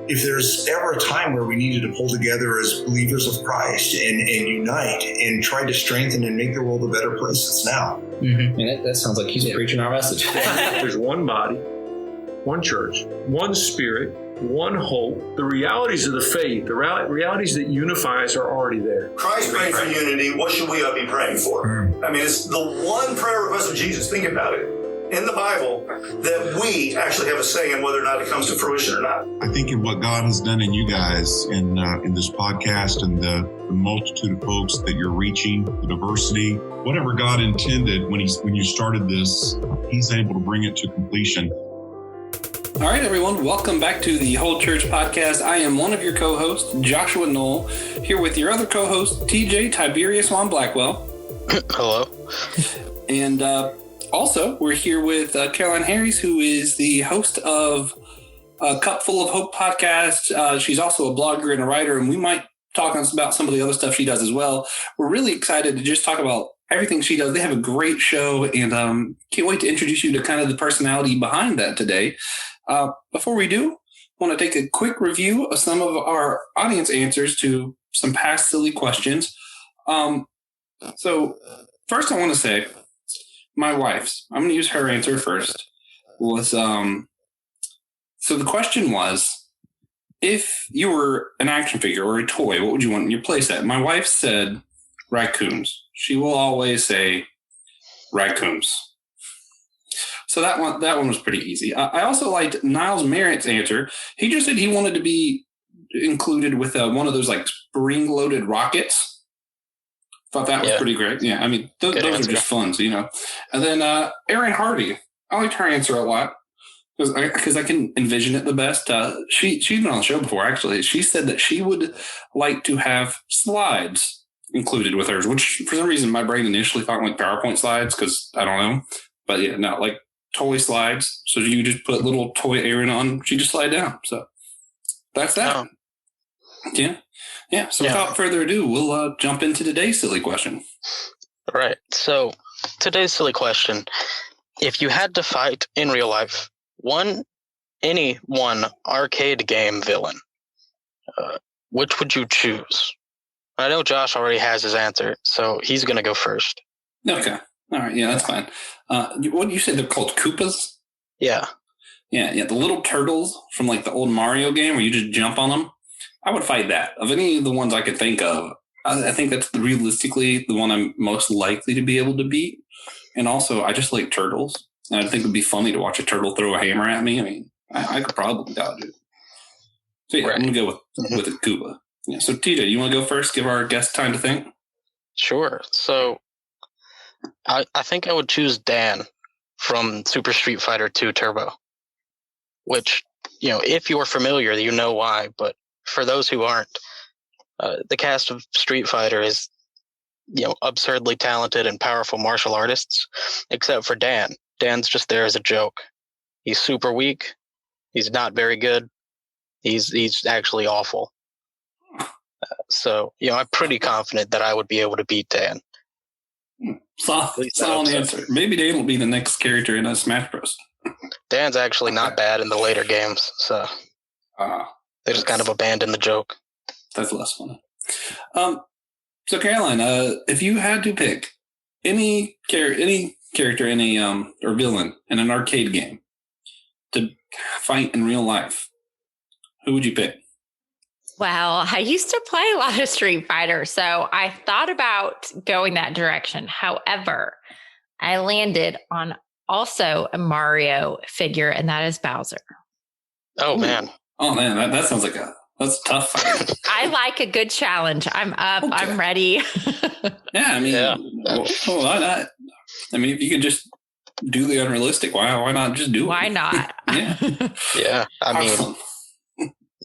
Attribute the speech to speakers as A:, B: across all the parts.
A: if there's ever a time where we needed to pull together as believers of Christ and unite and try to strengthen and make the world a better place, it's now.
B: Mm-hmm. And that sounds like he's preaching our message.
C: There's one body, one church, one spirit, one hope. The realities of the faith, the realities that unify us are already there.
D: Christ praying for unity. What should we be praying for? I mean, it's the one prayer request of Jesus. Think about it. In the Bible, that we actually have a say in whether or not it comes to fruition or not.
E: I think in what God has done in you guys in this podcast and the multitude of folks that you're reaching, the diversity, whatever God intended when you started this, He's able to bring it to completion.
F: All right, everyone, welcome back to the Whole Church Podcast. I am one of your co-hosts, Joshua Noel, here with your other co-host, TJ Tiberius Blackwell.
G: Hello.
F: And also, we're here with Caroline Harries, who is the host of a Cup Full of Hope podcast. She's also a blogger and a writer, and we might talk about some of the other stuff she does as well. We're really excited to just talk about everything she does. They have a great show, and can't wait to introduce you to kind of the personality behind that today. Before we do, I want to take a quick review of some of our audience answers to some past silly questions. So first I want to say my wife's, I'm going to use her answer first, was, so the question was, if you were an action figure or a toy, what would you want in your playset? My wife said raccoons. She will always say raccoons. So that one was pretty easy. I also liked Niles Merritt's answer. He just said he wanted to be included with one of those like spring-loaded rockets. Thought that was pretty great. Yeah, I mean, those are just fun, so, you know. And then Erin Hardy. I liked her answer a lot because I can envision it the best. She's been on the show before, actually. She said that she would like to have slides included with hers, which for some reason my brain initially thought like PowerPoint slides because I don't know. But yeah, no, like toy slides. So you just put little toy Erin on, she just slide down. So that's that.
G: Oh.
F: Yeah. So without further ado, we'll jump into today's silly question.
G: All right. So today's silly question: if you had to fight in real life any one arcade game villain, which would you choose? I know Josh already has his answer, so he's going to go first.
F: Okay. All right. Yeah, that's fine. What did you say they're called? Koopas?
G: Yeah.
F: Yeah. The little turtles from like the old Mario game where you just jump on them. I would fight that. Of any of the ones I could think of, I think that's realistically the one I'm most likely to be able to beat. And also, I just like turtles. And I think it would be funny to watch a turtle throw a hammer at me. I mean, I could probably dodge it. So yeah, I'm going to go with a Koopa. Yeah. So TJ, you want to go first? Give our guest time to think?
G: Sure. So I think I would choose Dan from Super Street Fighter 2 Turbo, which, you know, if you're familiar, you know why, but for those who aren't, the cast of Street Fighter is, you know, absurdly talented and powerful martial artists, except for Dan. Dan's just there as a joke. He's super weak. He's not very good. He's actually awful. So, you know, I'm pretty confident that I would be able to beat Dan.
F: Solid answer. Maybe Dan will be the next character in a Smash Bros.
G: Dan's actually not bad in the later games, so they just kind of abandoned the joke.
F: That's less funny. So Caroline, if you had to pick any character in a or villain in an arcade game to fight in real life, who would you pick?
H: Well, I used to play a lot of Street Fighter, so I thought about going that direction. However, I landed on also a Mario figure, and that is Bowser.
G: Oh, man.
F: Oh, man, that sounds like that's a tough fight.
H: I like a good challenge. I'm up. Okay. I'm ready.
F: Yeah, I mean, why not? I mean, if you could just do the unrealistic, why not just do it?
H: Why not?
F: Yeah.
G: Yeah, I mean,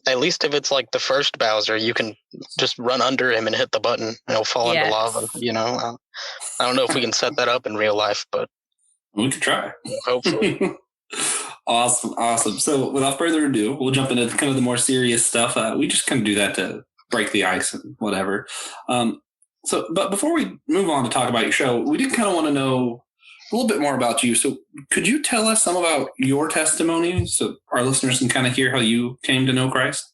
G: at least if it's like the first Bowser, you can just run under him and hit the button and he'll fall into lava, you know? I don't know if we can set that up in real life, but
F: we could try.
G: Hopefully.
F: Awesome. So without further ado, we'll jump into kind of the more serious stuff. We just kind of do that to break the ice and whatever. But before we move on to talk about your show, we did kind of want to know a little bit more about you. So could you tell us some about your testimony so our listeners can kind of hear how you came to know Christ?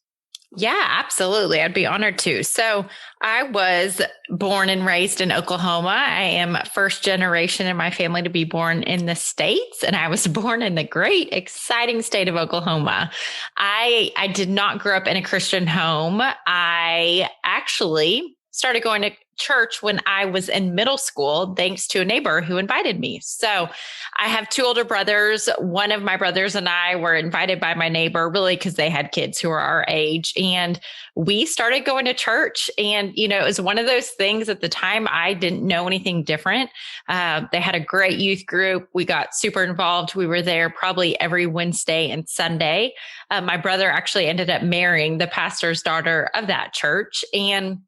H: Yeah, absolutely. I'd be honored to. So I was born and raised in Oklahoma. I am first generation in my family to be born in the States, and I was born in the great, exciting state of Oklahoma. I did not grow up in a Christian home. I actually started going to church when I was in middle school, thanks to a neighbor who invited me. So I have two older brothers. One of my brothers and I were invited by my neighbor, really, because they had kids who were our age. And we started going to church. And, you know, it was one of those things at the time, I didn't know anything different. They had a great youth group. We got super involved. We were there probably every Wednesday and Sunday. My brother actually ended up marrying the pastor's daughter of that church. And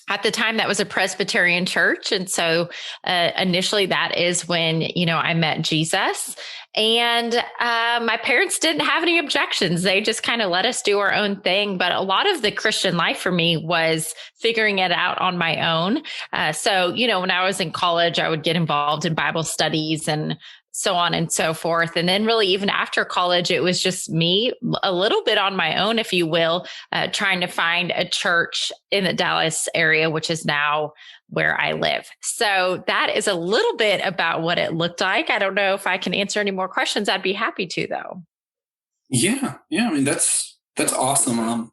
H: at the time, that was a Presbyterian church. And so initially, that is when, you know, I met Jesus. And my parents didn't have any objections. They just kind of let us do our own thing. But a lot of the Christian life for me was figuring it out on my own. So, you know, when I was in college, I would get involved in Bible studies and so on and so forth. And then really even after college, it was just me a little bit on my own, if you will, trying to find a church in the Dallas area, which is now where I live. So that is a little bit about what it looked like. I don't know if I can answer any more questions. I'd be happy to, though.
F: Yeah. I mean, that's awesome. I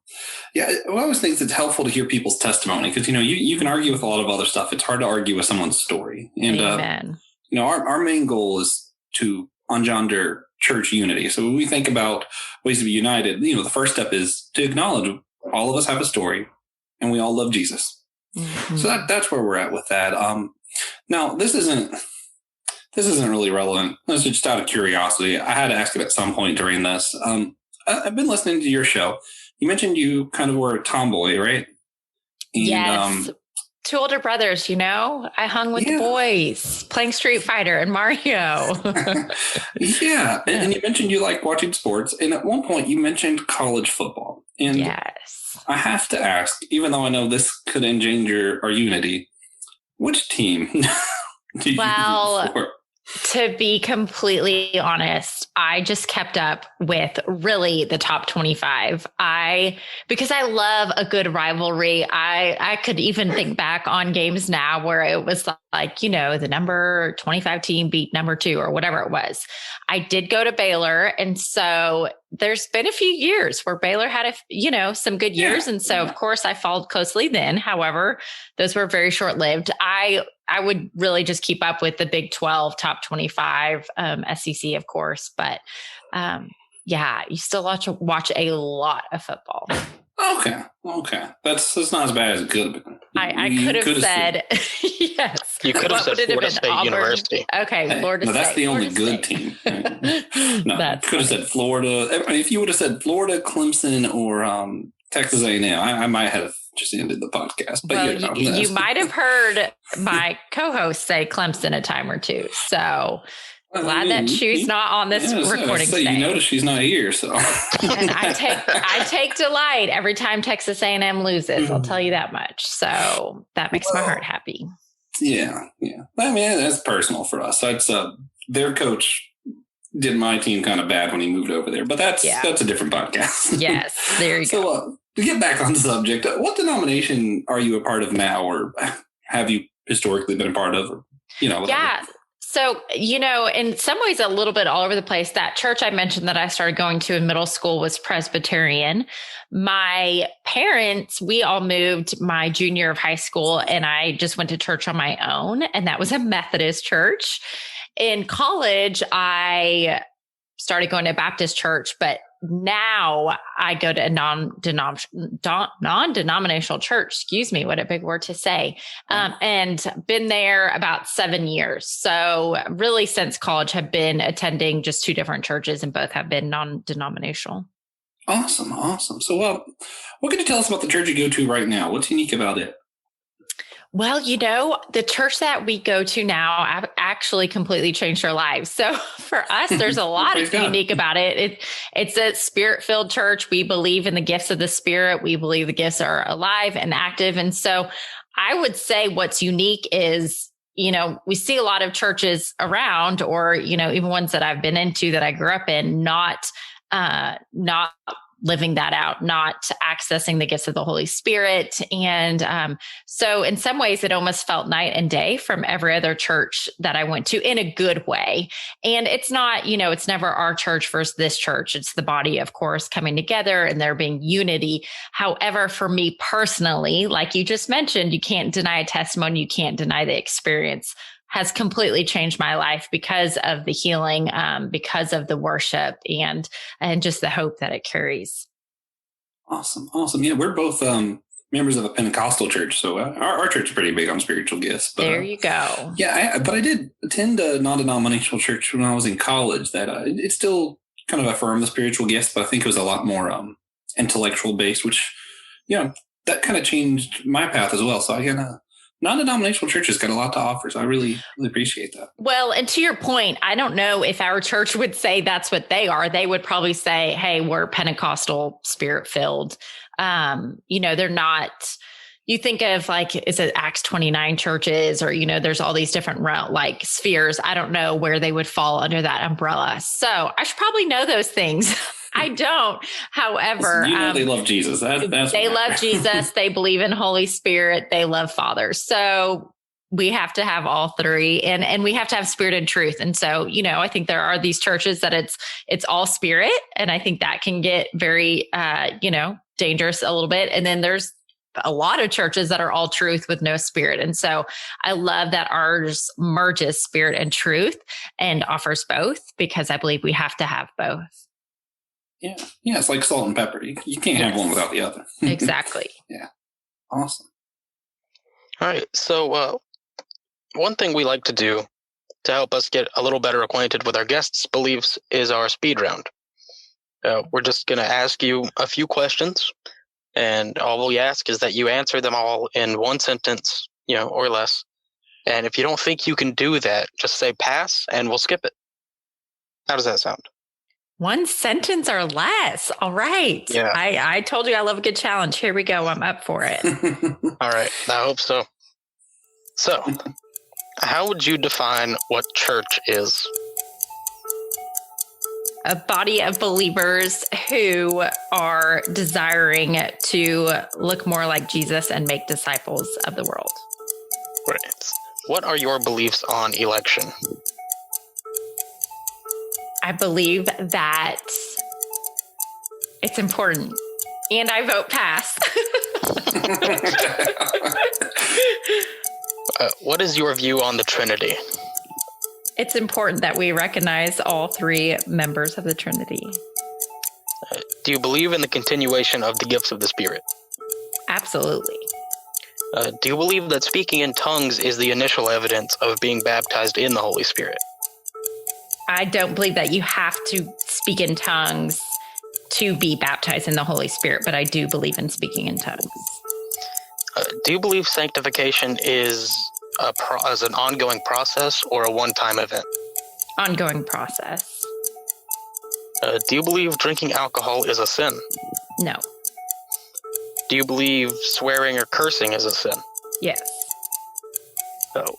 F: always think it's helpful to hear people's testimony because, you know, you can argue with a lot of other stuff. It's hard to argue with someone's story. And,
H: Amen.
F: You know, our main goal is to engender church unity. So when we think about ways to be united, you know, the first step is to acknowledge all of us have a story and we all love Jesus. Mm-hmm. So that's where we're at with that. Now this isn't really relevant. This is just out of curiosity. I had to ask it at some point during this. I've been listening to your show. You mentioned you kind of were a tomboy, right? And,
H: yes. Two older brothers, you know, I hung with the boys playing Street Fighter and Mario.
F: Yeah. And you mentioned you like watching sports. And at one point you mentioned college football. And
H: yes,
F: I have to ask, even though I know this could endanger our unity, which team do you root for?
H: To be completely honest, I just kept up with really the top 25. Because I love a good rivalry. I could even think back on games now where it was like, you know, the number 25 team beat number 2 or whatever it was. I did go to Baylor. And so there's been a few years where Baylor had some good years. And so of course I followed closely then. However, those were very short lived. I would really just keep up with the Big 12, top 25, SEC, of course. But you still watch a lot of football.
F: Okay. That's not as bad as it could have been.
H: I could have said, yes.
G: You could have said Florida State University.
H: Okay, Florida State.
F: That's the only good team. No, could have said Florida. If you would have said Florida, Clemson, or Texas A&M, I might have just ended the podcast. But
H: you might have heard my co-host say Clemson a time or two. So glad that she's not on this recording today.
F: You notice she's not here, so.
H: And I take delight every time Texas A&M loses. I'll tell you that much. So that makes my heart happy.
F: Yeah. I mean, that's personal for us. That's their coach did my team kind of bad when he moved over there, but that's a different podcast.
H: Yes, there you go.
F: So to get back on the subject, what denomination are you a part of now, or have you historically been a part of? Or, whatever?
H: Yeah. So, in some ways, a little bit all over the place. That church I mentioned that I started going to in middle school was Presbyterian. My parents, we all moved my junior year of high school, and I just went to church on my own, and that was a Methodist church. In college, I started going to a Baptist church, but now I go to a non-denominational church. Excuse me, what a big word to say. And been there about 7 years. So really since college have been attending just 2 different churches, and both have been non-denominational.
F: Awesome. So what can you tell us about the church you go to right now? What's unique about it?
H: Well, the church that we go to now actually completely changed our lives. So for us, there's a lot of unique about it. It's a spirit-filled church. We believe in the gifts of the Spirit. We believe the gifts are alive and active. And so I would say what's unique is, we see a lot of churches around, or, even ones that I've been into that I grew up in, not living that out, not accessing the gifts of the Holy Spirit. And so in some ways, it almost felt night and day from every other church that I went to in a good way. And it's not, it's never our church versus this church. It's the body, of course, coming together and there being unity. However, for me personally, like you just mentioned, you can't deny a testimony, you can't deny the experience, has completely changed my life because of the healing, because of the worship and just the hope that it carries.
F: Awesome. Yeah, we're both members of a Pentecostal church, so our church is pretty big on spiritual gifts. But,
H: there you go.
F: Yeah, but I did attend a non-denominational church when I was in college that it still kind of affirmed the spiritual gifts, but I think it was a lot more intellectual based, which, that kind of changed my path as well. So again, non-denominational churches got a lot to offer, so I really, really appreciate that.
H: Well, and to your point, I don't know if our church would say that's what they are. They would probably say, hey, we're Pentecostal, spirit-filled. They're not, you think of like, is it Acts 29 churches or, there's all these different like spheres. I don't know where they would fall under that umbrella. So I should probably know those things. I don't. However,
F: they love Jesus.
H: They love Jesus. They believe in Holy Spirit. They love Father. So we have to have all three, and we have to have spirit and truth. And so, I think there are these churches that it's all spirit, and I think that can get very, dangerous a little bit. And then there's a lot of churches that are all truth with no spirit. And so I love that ours merges spirit and truth and offers both, because I believe we have to have both.
F: Yeah, it's like salt and pepper. You can't have one without the other.
H: Exactly.
F: Yeah, awesome.
G: All right, so one thing we like to do to help us get a little better acquainted with our guests' beliefs is our speed round. We're just going to ask you a few questions, and all we ask is that you answer them all in one sentence, or less. And if you don't think you can do that, just say pass, and we'll skip it. How does that sound?
H: One sentence or less. All right.
G: Yeah.
H: I told you I love a good challenge. Here we go. I'm up for it.
G: All right. I hope so. So, how would you define what church is?
H: A body of believers who are desiring to look more like Jesus and make disciples of the world.
G: Right. What are your beliefs on election?
H: I believe that it's important, and I vote pass.
G: What is your view on the Trinity?
H: It's important that we recognize all three members of the Trinity.
G: Do you believe in the continuation of the gifts of the Spirit?
H: Absolutely.
G: Do you believe that speaking in tongues is the initial evidence of being baptized in the Holy Spirit?
H: I don't believe that you have to speak in tongues to be baptized in the Holy Spirit, but I do believe in speaking in tongues.
G: Do you believe sanctification is an ongoing process or a one-time event?
H: Ongoing process.
G: Do you believe drinking alcohol is a sin?
H: No.
G: Do you believe swearing or cursing is a sin?
H: Yes.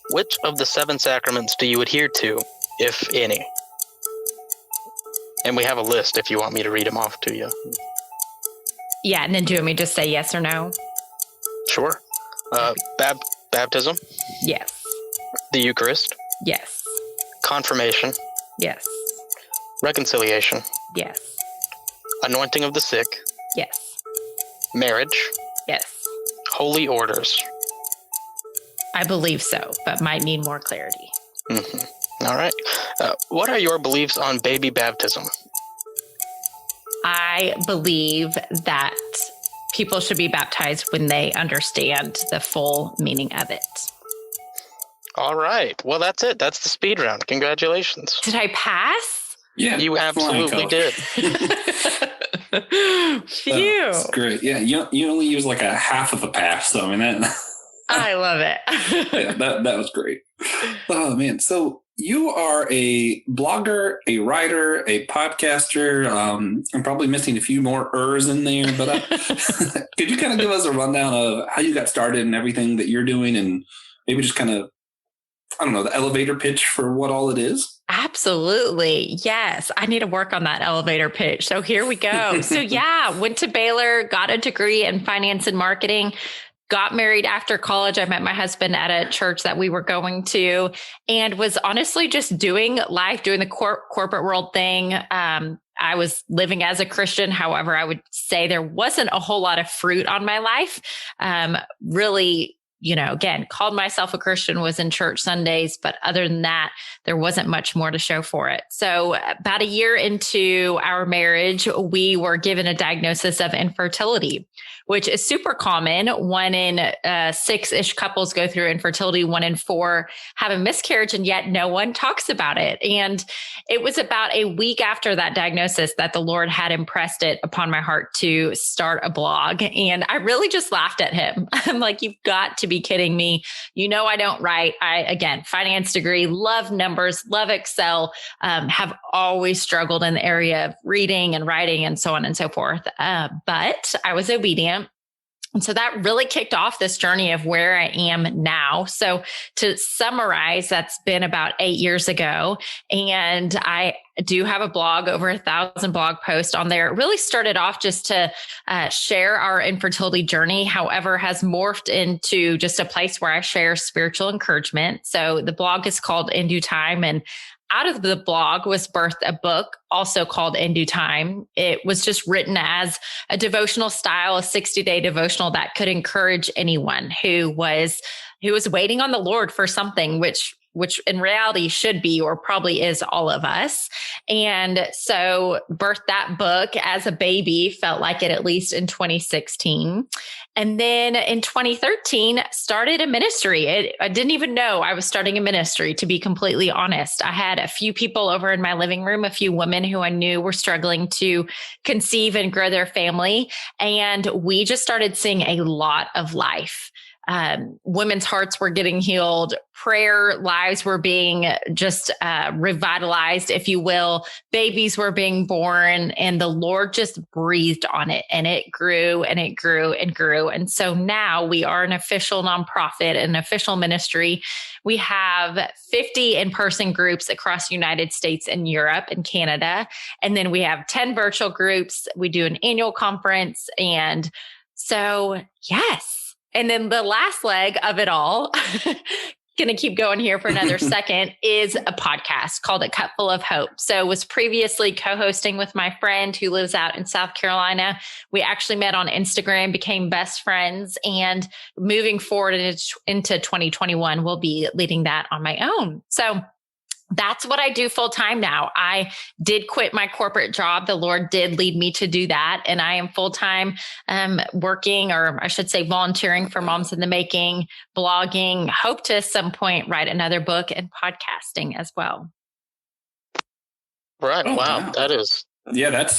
G: Which of the 7 sacraments do you adhere to, if any? And we have a list if you want me to read them off to you.
H: Yeah, and then do you want me to just say yes or no?
G: Sure. Baptism?
H: Yes.
G: The Eucharist?
H: Yes.
G: Confirmation?
H: Yes.
G: Reconciliation?
H: Yes.
G: Anointing of the sick?
H: Yes.
G: Marriage?
H: Yes.
G: Holy orders?
H: I believe so, but might need more clarity.
G: Mm-hmm. All right. What are your beliefs on baby baptism?
H: I believe that people should be baptized when they understand the full meaning of it.
G: All right. Well, that's it. That's the speed round. Congratulations.
H: Did I pass?
F: Yeah.
G: You absolutely did.
H: Phew.
F: That's great. Yeah. You only use like a half of a pass. So, I mean,
H: I love it.
F: yeah, that was great. Oh, man. So you are a blogger, a writer, a podcaster. I'm probably missing a few more ers in there, but could you kind of give us a rundown of how you got started and everything that you're doing, and maybe just kind of, I don't know, the elevator pitch for what all it is?
H: Absolutely. Yes. I need to work on that elevator pitch. So here we go. So went to Baylor, got a degree in finance and marketing, got married after college. I met my husband at a church that we were going to and was honestly just doing life, doing the corporate world thing. I was living as a Christian. However, I would say there wasn't a whole lot of fruit on my life. Really, again, called myself a Christian, was in church Sundays, but other than that, there wasn't much more to show for it. So about a year into our marriage, we were given a diagnosis of infertility, which is super common. 1 in 6-ish couples go through infertility. 1 in 4 have a miscarriage, and yet no one talks about it. And it was about a week after that diagnosis that the Lord had impressed it upon my heart to start a blog. And I really just laughed at him. I'm like, you've got to be kidding me. I don't write. Again, finance degree, love numbers, love Excel, have always struggled in the area of reading and writing and so on and so forth. But I was obedient. And so that really kicked off this journey of where I am now. So to summarize, that's been about 8 years ago. And I do have a blog, over 1,000 blog posts on there. It really started off just to share our infertility journey, however, has morphed into just a place where I share spiritual encouragement. So the blog is called In Due Time. And out of the blog was birthed a book also called In Due Time. It was just written as a devotional style, a 60-day devotional that could encourage anyone who was waiting on the Lord for something, which in reality should be or probably is all of us. And so birthed that book as a baby, felt like it at least in 2016. And then in 2013, started a ministry. I didn't even know I was starting a ministry, to be completely honest. I had a few people over in my living room, a few women who I knew were struggling to conceive and grow their family. And we just started seeing a lot of life. Women's hearts were getting healed. Prayer lives were being just revitalized, if you will. Babies were being born, and the Lord just breathed on it, and it grew and it grew and grew. And so now we are an official nonprofit, an official ministry. We have 50 in-person groups across the United States and Europe and Canada. And then we have 10 virtual groups. We do an annual conference. And so, yes. And then the last leg of it all, going to keep going here for another second, is a podcast called A Cupful of Hope. So was previously co-hosting with my friend who lives out in South Carolina. We actually met on Instagram, became best friends, and moving forward into 2021, we'll be leading that on my own. So that's what I do full time now. I did quit my corporate job. The Lord did lead me to do that. And I am full time working, or I should say volunteering for Moms in the Making, blogging, hope to at some point write another book, and podcasting as well.
G: Right. Wow. That is.
F: Yeah, that's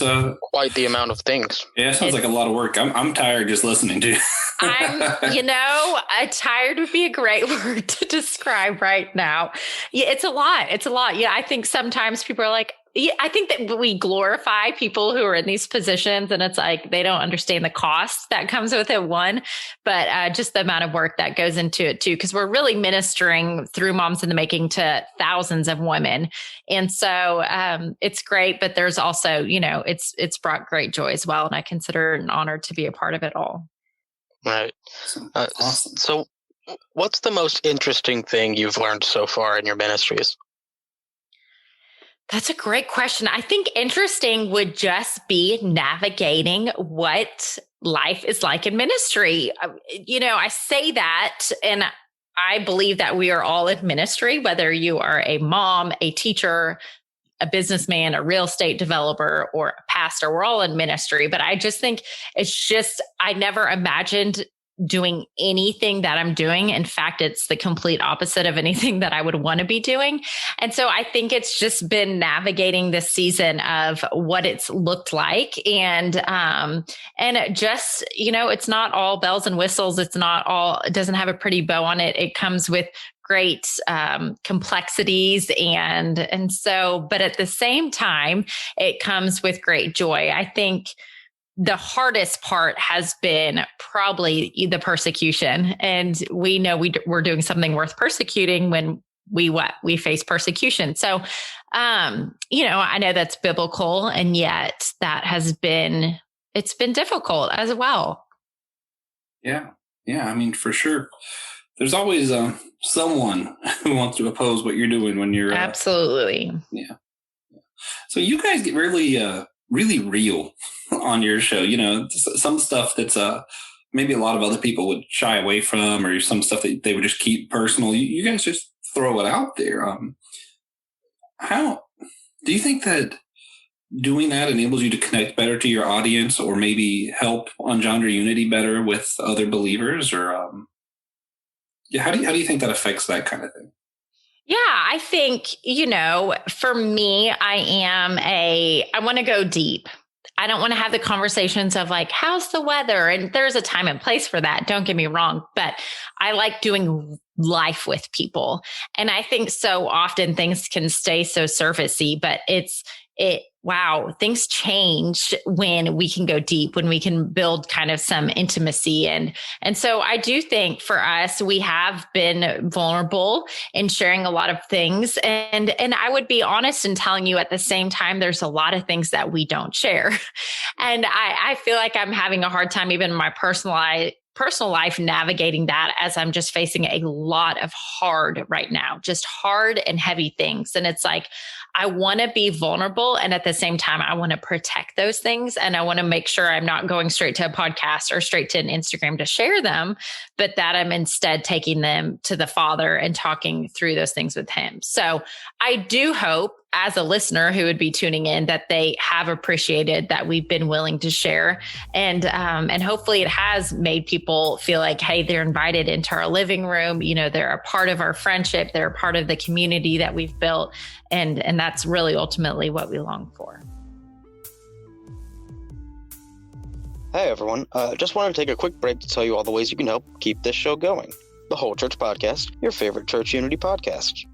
G: quite the amount of things.
F: Yeah, it sounds like a lot of work. I'm tired just listening to.
H: Tired would be a great word to describe right now. Yeah, it's a lot. It's a lot. Yeah, I think sometimes people are like, I think that we glorify people who are in these positions, and it's like they don't understand the cost that comes with it, one, but just the amount of work that goes into it too, because we're really ministering through Moms in the Making to thousands of women. And so it's great, but there's also, it's brought great joy as well. And I consider it an honor to be a part of it all.
G: Right.
F: Awesome.
G: So what's the most interesting thing you've learned so far in your ministries?
H: That's a great question. I think interesting would just be navigating what life is like in ministry. I say that, and I believe that we are all in ministry, whether you are a mom, a teacher, a businessman, a real estate developer, or a pastor. We're all in ministry. But I just think I never imagined doing anything that I'm doing. In fact, it's the complete opposite of anything that I would want to be doing. And so I think it's just been navigating this season of what it's looked like. And just, it's not all bells and whistles. It doesn't have a pretty bow on it. It comes with great complexities. And so, but at the same time, it comes with great joy. I think the hardest part has been probably the persecution. And we know we're doing something worth persecuting when we face persecution. So, I know that's biblical, and yet it's been difficult as well.
F: Yeah. Yeah. I mean, for sure. There's always someone who wants to oppose what you're doing when you're
H: absolutely.
F: Yeah. So you guys get really, really real on your show. Some stuff that's maybe a lot of other people would shy away from, or some stuff that they would just keep personal. You guys just throw it out there. How do you think that doing that enables you to connect better to your audience, or maybe help engender unity better with other believers? Or how do you think that affects that kind of thing?
H: Yeah, I think, for me, I want to go deep. I don't want to have the conversations of like, how's the weather? And there's a time and place for that. Don't get me wrong, but I like doing life with people. And I think so often things can stay so surfacey, but wow, things change when we can go deep, when we can build kind of some intimacy. And so I do think for us, we have been vulnerable in sharing a lot of things. And I would be honest in telling you at the same time, there's a lot of things that we don't share. And I feel like I'm having a hard time, even in my personal life, navigating that, as I'm just facing a lot of hard right now, just hard and heavy things. And it's like, I want to be vulnerable. And at the same time, I want to protect those things. And I want to make sure I'm not going straight to a podcast or straight to an Instagram to share them, but that I'm instead taking them to the Father and talking through those things with him. So I do hope, as a listener who would be tuning in, that they have appreciated that we've been willing to share. And hopefully it has made people feel like, hey, they're invited into our living room. They're a part of our friendship. They're a part of the community that we've built. And that's really ultimately what we long for.
G: Hey, everyone. Just wanted to take a quick break to tell you all the ways you can help keep this show going. The Whole Church Podcast, your favorite church unity podcast.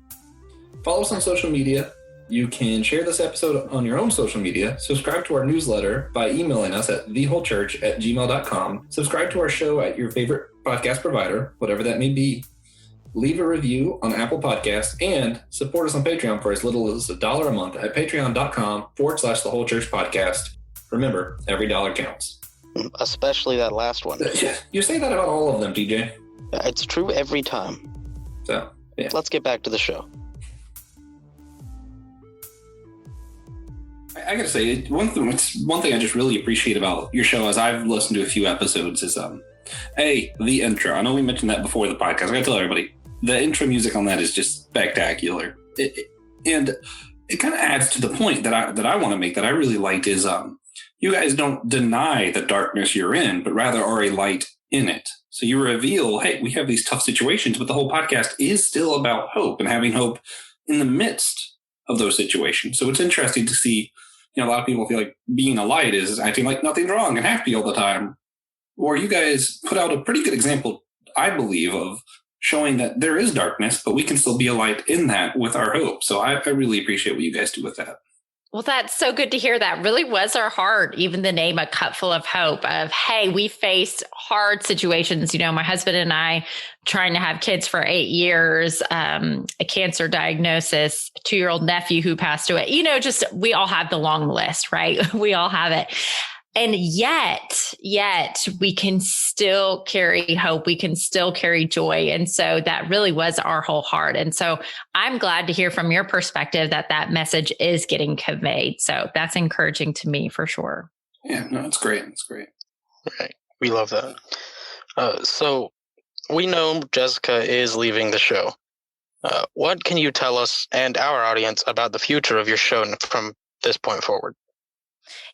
F: Follow us on social media. You can share this episode on your own social media, subscribe to our newsletter by emailing us at thewholechurch@gmail.com, subscribe to our show at your favorite podcast provider, whatever that may be, leave a review on Apple Podcasts, and support us on Patreon for as little as $1 a month at patreon.com/thewholechurchpodcast. Remember, every dollar counts.
G: Especially that last one.
F: You say that about all of them, TJ.
G: It's true every time.
F: So, yeah.
G: Let's get back to the show.
F: I gotta say, one thing I just really appreciate about your show, as I've listened to a few episodes, is the intro. I know we mentioned that before the podcast. I gotta tell everybody, the intro music on that is just spectacular, and it kind of adds to the point that I want to make, that I really liked, is you guys don't deny the darkness you're in, but rather are a light in it. So you reveal, hey, we have these tough situations, but the whole podcast is still about hope and having hope in the midst of those situations. So it's interesting to see. A lot of people feel like being a light is acting like nothing's wrong and happy all the time. Or you guys put out a pretty good example, I believe, of showing that there is darkness, but we can still be a light in that with our hope. So I really appreciate what you guys do with that.
H: Well, that's so good to hear. That really was our heart, even the name, A Cup Full of Hope, of, hey, we faced hard situations. My husband and I trying to have kids for 8 years, a cancer diagnosis, a 2-year-old nephew who passed away, just, we all have the long list, right? We all have it. And yet we can still carry hope. We can still carry joy. And so that really was our whole heart. And so I'm glad to hear from your perspective that message is getting conveyed. So that's encouraging to me for sure.
F: Yeah, no, it's great. It's great.
G: Right. We love that. So we know Jessica is leaving the show. What can you tell us and our audience about the future of your show from this point forward?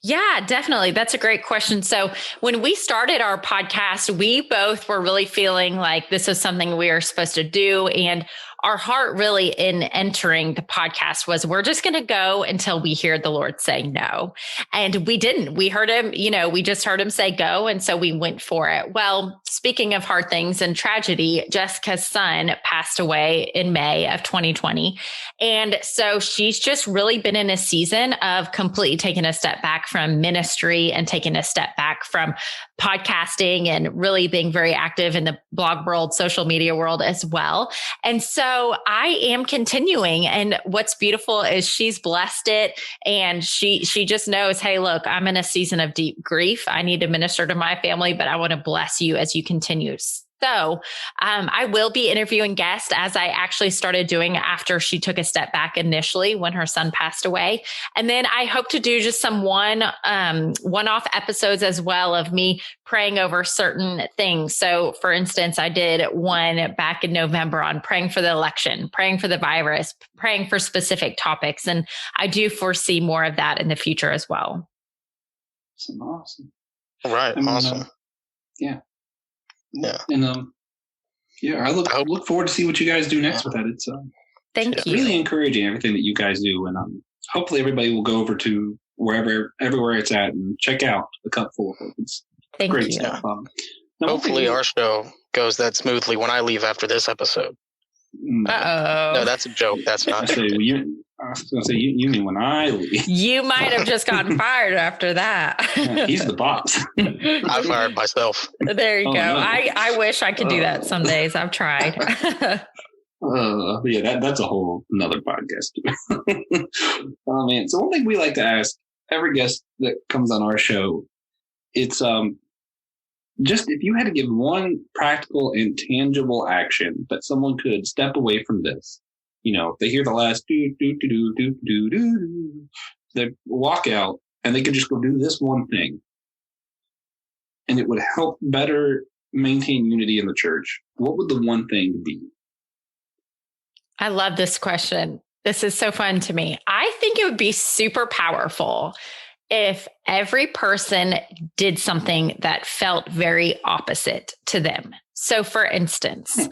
H: Yeah, definitely. That's a great question. So when we started our podcast, we both were really feeling like this is something we are supposed to do. And our heart really in entering the podcast was, we're just going to go until we hear the Lord say no. And we didn't. We heard him, we just heard him say go. And so we went for it. Well, speaking of hard things and tragedy, Jessica's son passed away in May of 2020. And so she's just really been in a season of completely taking a step back from ministry and taking a step back from podcasting and really being very active in the blog world, social media world as well. And so I am continuing. And what's beautiful is she's blessed it. And she just knows, hey, look, I'm in a season of deep grief. I need to minister to my family, but I want to bless you as you continue. So I will be interviewing guests, as I actually started doing after she took a step back initially when her son passed away. And then I hope to do just some one-off episodes as well of me praying over certain things. So for instance, I did one back in November on praying for the election, praying for the virus, praying for specific topics. And I do foresee more of that in the future as well.
F: Awesome.
G: Right. Awesome.
F: Yeah.
G: Yeah.
F: And I look forward to see what you guys do next with that. It's
H: Thank you.
F: Really encouraging everything that you guys do, and hopefully everybody will go over to everywhere it's at and check out the Cup Full of Hope. It's great stuff.
G: Hopefully our show goes that smoothly when I leave after this episode.
H: Uh-oh.
G: No, that's a joke. That's not.
F: I was going to say, you mean when I leave.
H: You might have just gotten fired after that.
F: Yeah, he's the boss.
G: I fired myself.
H: There you go.
F: No.
H: I wish I could do that some days. I've tried.
F: That's a whole another podcast. Oh, man. So one thing we like to ask every guest that comes on our show, it's just if you had to give one practical and tangible action that someone could step away from this, if they hear the last they walk out and they could just go do this one thing, and it would help better maintain unity in the church, what would the one thing be?
H: I love this question. This is so fun to me. I think it would be super powerful if every person did something that felt very opposite to them. So for instance,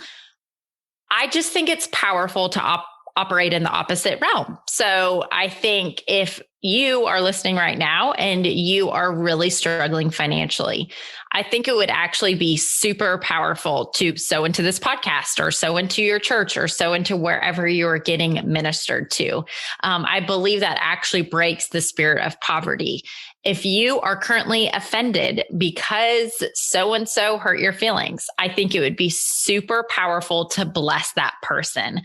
H: I just think it's powerful to operate in the opposite realm. So I think if you are listening right now and you are really struggling financially, I think it would actually be super powerful to sow into this podcast or sow into your church or sow into wherever you are getting ministered to. I believe that actually breaks the spirit of poverty. If you are currently offended because so-and-so hurt your feelings, I think it would be super powerful to bless that person.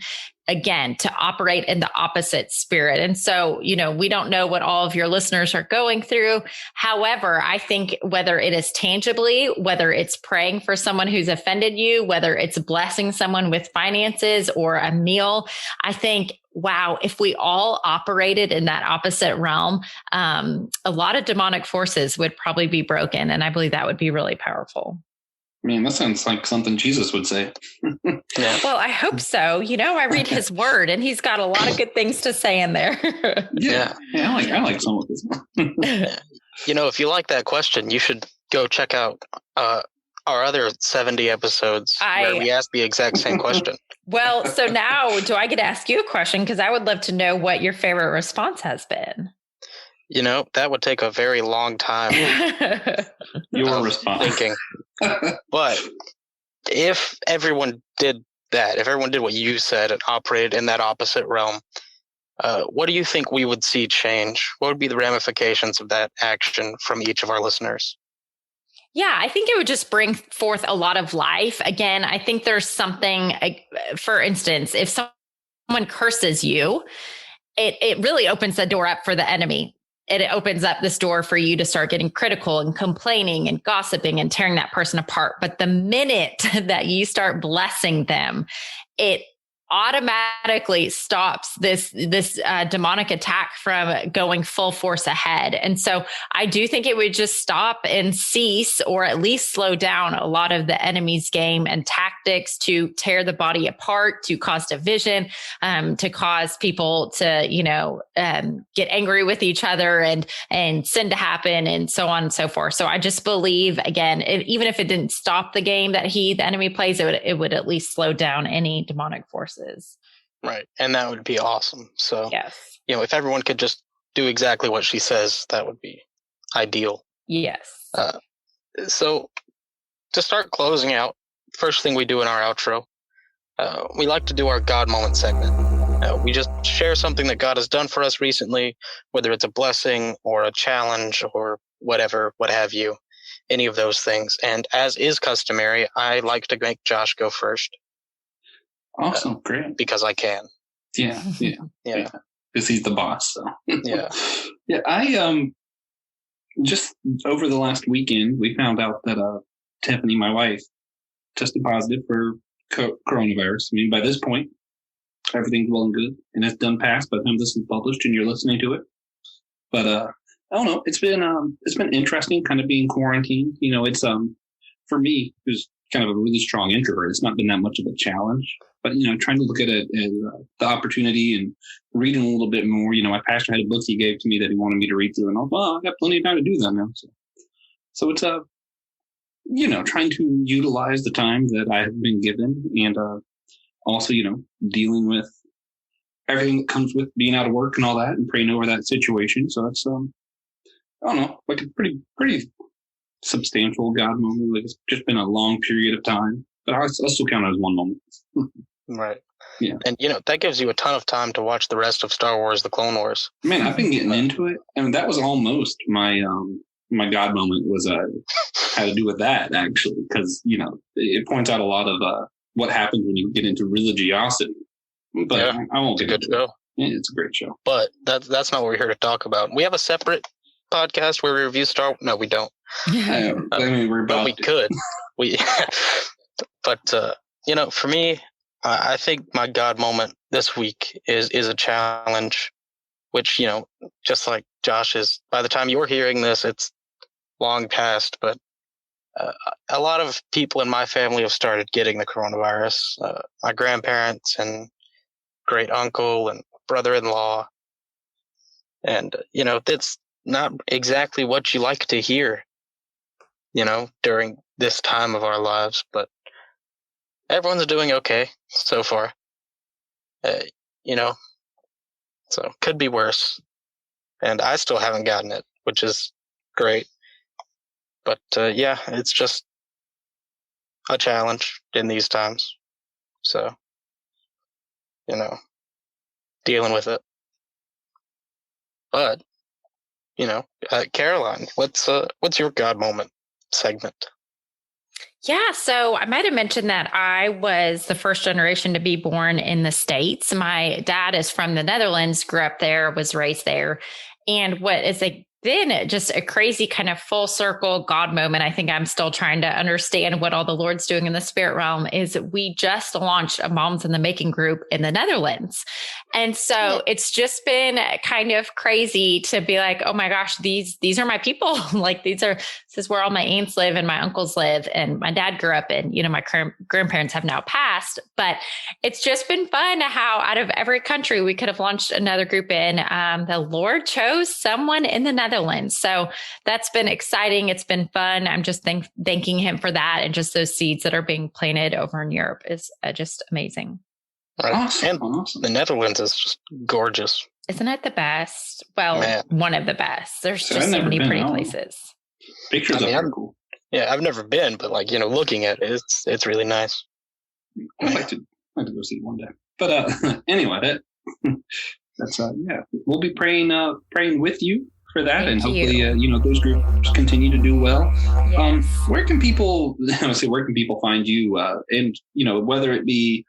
H: Again, to operate in the opposite spirit. And so, we don't know what all of your listeners are going through. However, I think whether it is tangibly, whether it's praying for someone who's offended you, whether it's blessing someone with finances or a meal, I think, wow, if we all operated in that opposite realm, a lot of demonic forces would probably be broken. And I believe that would be really powerful.
F: Man, that sounds like something Jesus would say.
G: Yeah.
H: Well, I hope so. I read his word and he's got a lot of good things to say in there.
F: Yeah, I like some of this.
G: If you like that question, you should go check out our other 70 episodes where we ask the exact same question.
H: Well, so now do I get to ask you a question? Because I would love to know what your favorite response has been.
G: That would take a very long time.
F: Your response.
G: Thinking. But if everyone did that, if everyone did what you said and operated in that opposite realm, what do you think we would see change? What would be the ramifications of that action from each of our listeners?
H: Yeah, I think it would just bring forth a lot of life. Again, I think there's something, for instance, if someone curses you, it really opens the door up for the enemy. It opens up this door for you to start getting critical and complaining and gossiping and tearing that person apart. But the minute that you start blessing them, it automatically stops this demonic attack from going full force ahead. And so I do think it would just stop and cease, or at least slow down a lot of the enemy's game and tactics to tear the body apart, to cause division, to cause people to, get angry with each other and sin to happen and so on and so forth. So I just believe, again, even if it didn't stop the game that the enemy plays, it would at least slow down any demonic forces.
G: Right. And that would be awesome. So,
H: yes.
G: If everyone could just do exactly what she says, that would be ideal.
H: Yes.
G: So to start closing out, first thing we do in our outro, we like to do our God moment segment. We just share something that God has done for us recently, whether it's a blessing or a challenge or whatever, what have you. any of those things. And as is customary, I like to make Josh go first.
F: Awesome. Great.
G: Because I can.
F: Yeah. Because he's the boss. So.
G: Yeah.
F: Yeah. I just over the last weekend, we found out that Tiffany, my wife, tested positive for coronavirus. I mean, by this point, everything's well and good, and it's done past by the time this is published and you're listening to it. But I don't know. It's been interesting, kind of being quarantined. You know, it's for me, who's kind of a really strong introvert, it's not been that much of a challenge. But you know, trying to look at it as the opportunity and reading a little bit more. You know, my pastor had a book he gave to me that he wanted me to read through, and I got plenty of time to do that now. So it's you know, trying to utilize the time that I have been given, and also, you know, dealing with everything that comes with being out of work and all that, and praying over that situation. So it's I don't know, like a pretty substantial God moment. Like, it's just been a long period of time, but I still count it as one moment.
G: Right.
F: Yeah.
G: And, you know, that gives you a ton of time to watch the rest of Star Wars, The Clone Wars.
F: Man, I've been getting into it. I mean, that was almost my God moment was had to do with that, actually, because, you know, it points out a lot of what happens when you get into religiosity. But yeah, I won't get into it. Yeah, it's a great show.
G: But that's not what we're here to talk about. We have a separate podcast where we review Star Wars. No, we don't.
F: I mean, we're about
G: but we could. But, you know, for me, I think my God moment this week is a challenge, which, you know, just like Josh's, by the time you're hearing this, it's long past, but a lot of people in my family have started getting the coronavirus. My grandparents and great uncle and brother-in-law. And, you know, that's not exactly what you like to hear, you know, during this time of our lives, but everyone's doing okay so far, you know, so could be worse. And I still haven't gotten it, which is great. But yeah, it's just a challenge in these times. So, you know, dealing with it. But, you know, Caroline, what's your God moment segment?
H: Yeah, so I might have mentioned that I was the first generation to be born in the States. My dad is from the Netherlands, grew up there, was raised there. And what is then just a crazy kind of full circle God moment, I think I'm still trying to understand what all the Lord's doing in the spirit realm, is we just launched a Moms in the Making group in the Netherlands. And so it's just been kind of crazy to be like, oh my gosh, these are my people. Like this is where all my aunts live and my uncles live and my dad grew up in, you know, my grandparents have now passed, but it's just been fun how out of every country we could have launched another group in. The Lord chose someone in the Netherlands. So that's been exciting. It's been fun. I'm just thanking him for that. And just those seeds that are being planted over in Europe is just amazing.
G: Right. Awesome. And the Netherlands is just gorgeous. Isn't
H: it the best? Well, one of the best. There's just so many pretty places.
F: Pictures are cool.
G: Yeah, I've never been, but like, you know, looking at it, it's really nice.
F: I'd like to go see it one day. But anyway, that's yeah. We'll be praying with you for that, and hopefully you know, those groups continue to do well. Yes. Where can people find you? And you know, whether it be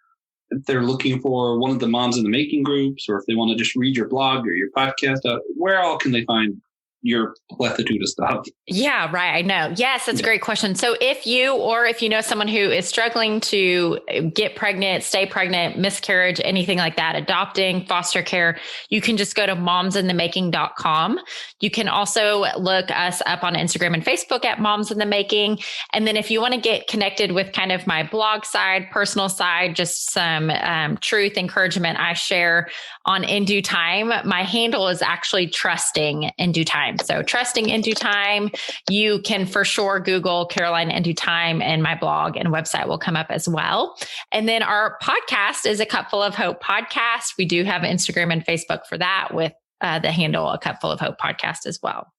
F: if they're looking for one of the Moms in the Making groups, or if they want to just read your blog or your podcast, where all can they find your plethitude of stuff?
H: Yeah, right. I know. Yes, that's a great question. So if you know someone who is struggling to get pregnant, stay pregnant, miscarriage, anything like that, adopting, foster care, you can just go to momsinthemaking.com. You can also look us up on Instagram and Facebook at Moms in the Making. And then if you want to get connected with kind of my blog side, personal side, just some truth, encouragement I share on In Due Time, my handle is actually Trusting in Due Time. So Trusting in Due Time, you can for sure Google Caroline in Due Time, and my blog and website will come up as well. And then our podcast is a Cupful of Hope podcast. We do have Instagram and Facebook for that with the handle A Cupful of Hope podcast as well.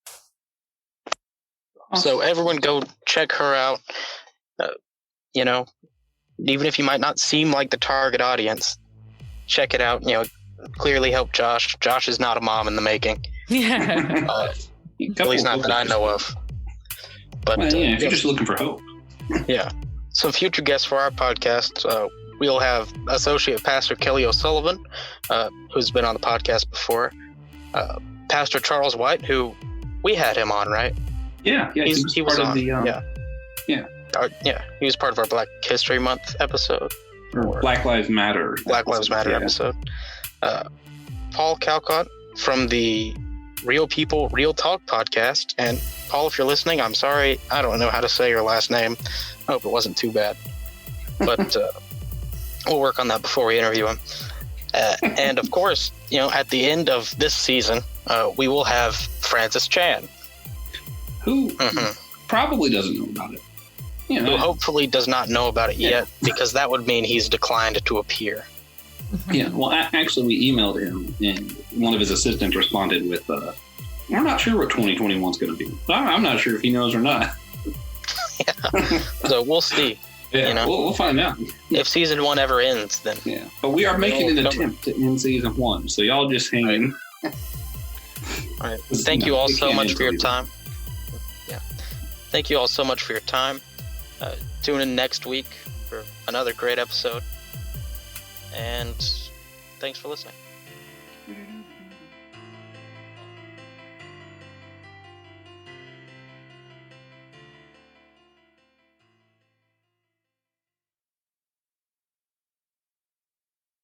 G: So everyone go check her out. You know, even if you might not seem like the target audience, check it out. You know, clearly help Josh. Josh is not a mom in the making. At least not that I know of. But
F: if you're just looking for hope.
G: Yeah. Some future guests for our podcast, we'll have Associate Pastor Kelly O'Sullivan, who's been on the podcast before. Pastor Charles White, who we had him on, right?
F: Yeah. He was part of the
G: he was part of our Black History Month episode.
F: Or Black Lives Matter.
G: Episode. Paul Calcott from the Real People, Real Talk podcast. And Paul, if you're listening, I'm sorry. I don't know how to say your last name. I hope it wasn't too bad. But we'll work on that before we interview him. And of course, at the end of this season, we will have Francis Chan.
F: Who probably doesn't know about it.
G: Who hopefully does not know about it yet, because that would mean he's declined to appear.
F: Yeah, well, actually, we emailed him, and one of his assistants responded with, we're not sure what 2021 is going to be. I'm not sure if he knows or not.
G: So we'll see.
F: Yeah, we'll find out.
G: If season 1 ever ends, then...
F: Yeah, but we are making an attempt to end season 1, so y'all just hang in.
G: All right. Thank you all so much for your time. Yeah. Thank you all so much for your time. Tune in next week for another great episode. And thanks for listening.